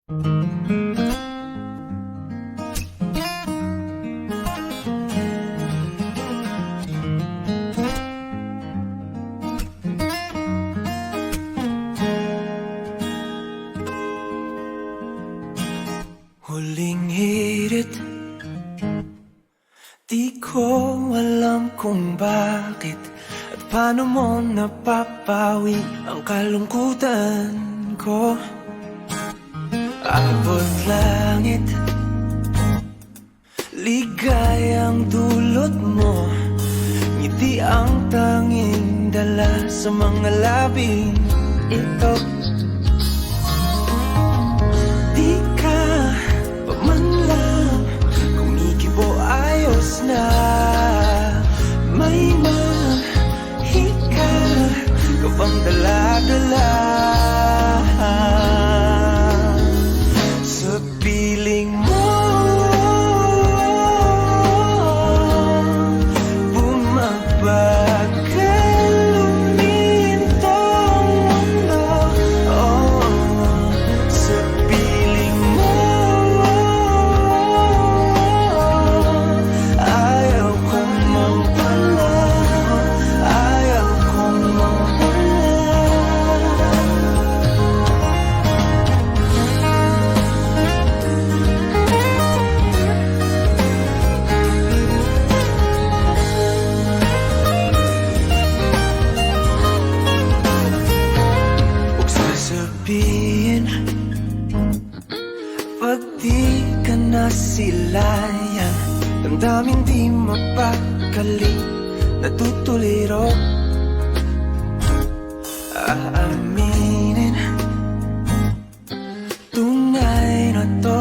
Huling hirit, di ko alam kung bakit at paano mo napapawi ang kalungkutan ko. Abot langit, ligayang dulot mo, ngiti ang tanging dala sa mga labing ito. Di ka pa man lang kumikibo, ayos na. May mahika ka bang dala-dala sa piling mo? Bumabagal lumintong mundo, sa piling mo. Ayaw kong mawala, ayaw kong mawala. Huwag sasabihin pag di ka na silayan, damdamin di mapakali, natutuliro. Aaminin tunay na to,